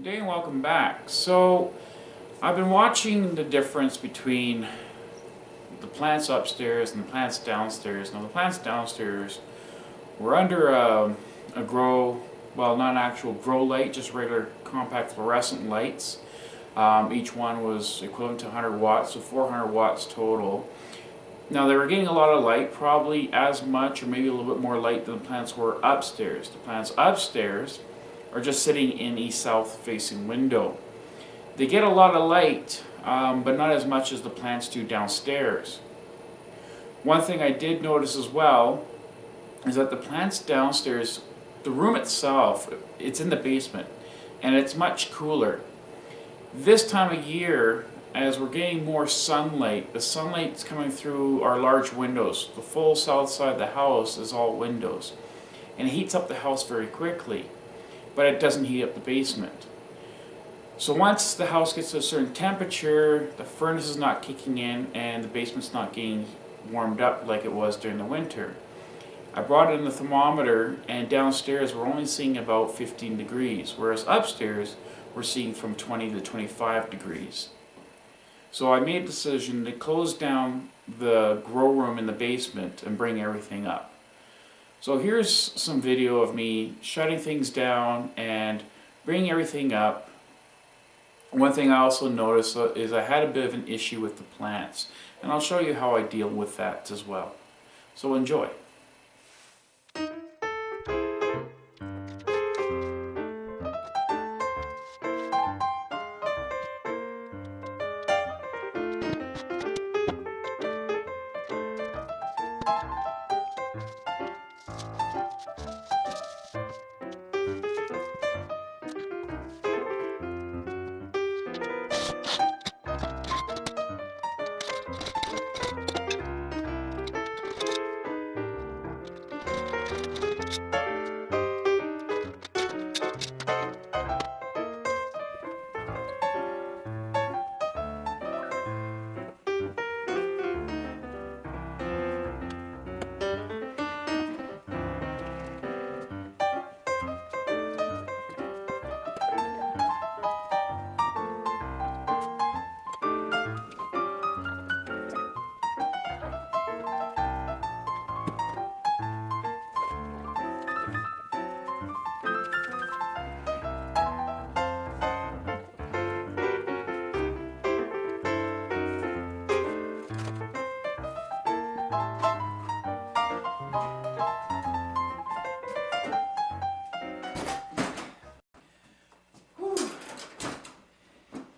Good day and welcome back. So I've been watching the difference between the plants upstairs and the plants downstairs. Now the plants downstairs were under a grow, well, not an actual grow light, just regular compact fluorescent lights. Each one was equivalent to 100 watts, so 400 watts total. Now they were getting a lot of light, probably as much or maybe a little bit more light than the plants were upstairs. The plants upstairs are just sitting in a south facing window. They get a lot of light, but not as much as the plants do downstairs. One thing I did notice as well is that the plants downstairs, the room itself, it's in the basement and it's much cooler. This time of year, as we're getting more sunlight, the sunlight's coming through our large windows. The full south side of the house is all windows, and it heats up the house very quickly, but it doesn't heat up the basement. So once the house gets to a certain temperature, the furnace is not kicking in and the basement's not getting warmed up like it was during the winter. I brought in the thermometer, and downstairs we're only seeing about 15 degrees, whereas upstairs we're seeing from 20 to 25 degrees. So I made a decision to close down the grow room in the basement and bring everything up. So here's some video of me shutting things down and bringing everything up. One thing I also noticed is I had a bit of an issue with the plants, and I'll show you how I deal with that as well. So enjoy.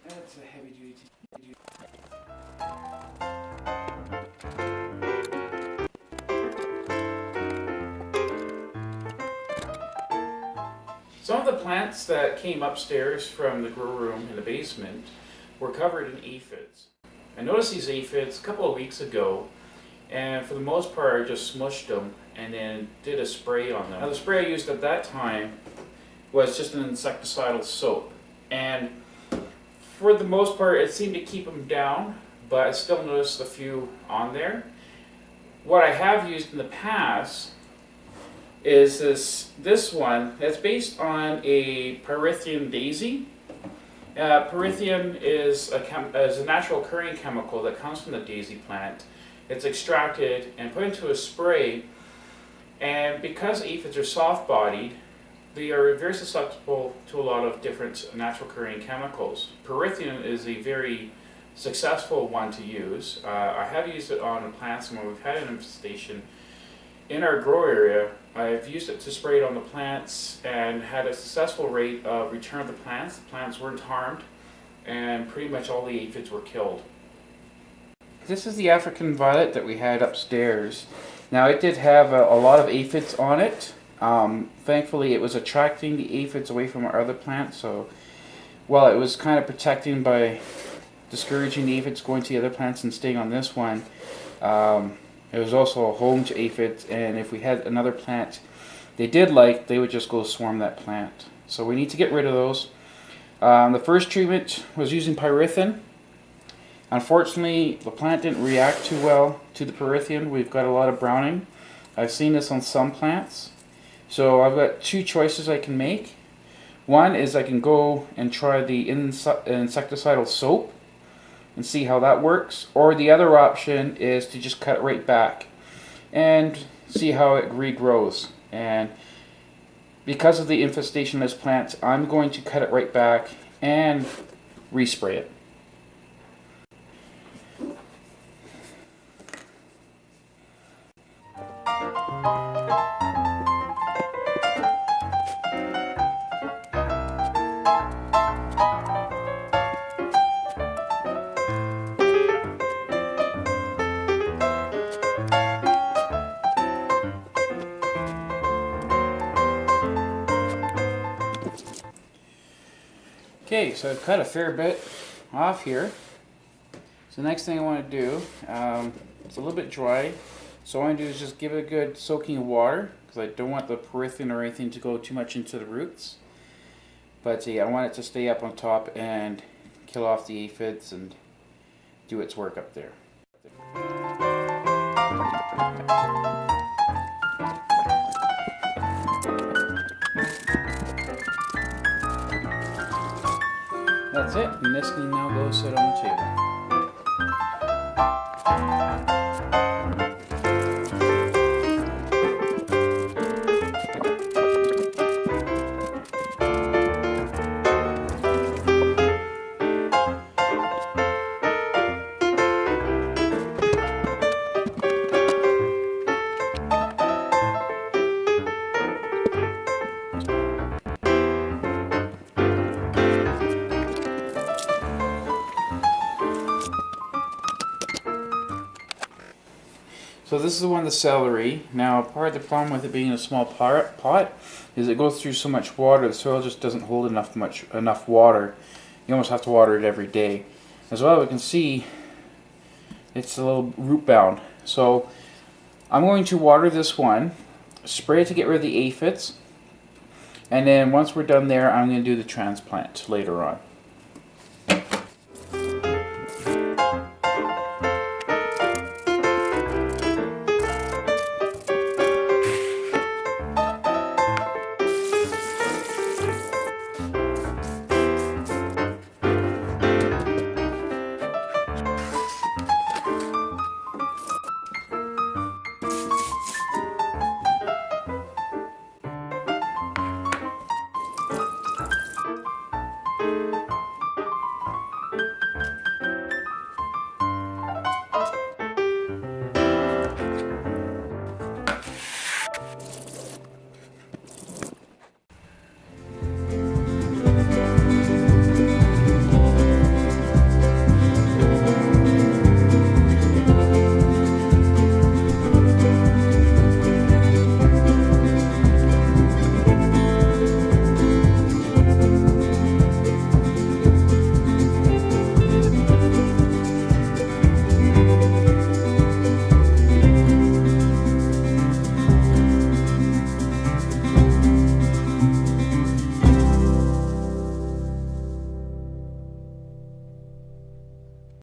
That's a heavy duty. Some of the plants that came upstairs from the grow room in the basement were covered in aphids. I noticed these aphids a couple of weeks ago, and for the most part I just smushed them and then did a spray on them. Now the spray I used at that time was just an insecticidal soap, and for the most part it seemed to keep them down, but I still noticed a few on there. What I have used in the past is this one that's based on a Pyrethium daisy. Pyrethium is a natural occurring chemical that comes from the daisy plant. It's extracted and put into a spray, and because aphids are soft-bodied, they are very susceptible to a lot of different natural occurring chemicals. Pyrethium is a very successful one to use. I have used it on plants, and when we've had an infestation in our grow area, I've used it to spray it on the plants and had a successful rate of return of the plants. The plants weren't harmed, and pretty much all the aphids were killed. This is the African violet that we had upstairs. Now it did have a lot of aphids on it. Thankfully it was attracting the aphids away from our other plants, so while it was kind of protecting by discouraging the aphids going to the other plants and staying on this one, it was also a home to aphids, and if we had another plant they did like, they would just go swarm that plant. So we need to get rid of those. The first treatment was using Pyrethium. Unfortunately, the plant didn't react too well to the Pyrethium. We've got a lot of browning. I've seen this on some plants. So I've got two choices I can make. One is I can go and try the insecticidal soap and see how that works, or the other option is to just cut it right back and see how it regrows. And because of the infestation of this plant, I'm going to cut it right back and respray it. Okay, so I've cut a fair bit off here. So the next thing I want to do, it's a little bit dry, so all I want to do is just give it a good soaking of water, because I don't want the perithrin or anything to go too much into the roots. But yeah, I want it to stay up on top and kill off the aphids and do its work up there. That's it, and this can now go sit on the table. So this is the one, the celery. Now, part of the problem with it being a small pot is it goes through so much water. The soil just doesn't hold enough water. You almost have to water it every day. As well, we can see it's a little root bound. So I'm going to water this one, spray it to get rid of the aphids, and then once we're done there, I'm going to do the transplant later on.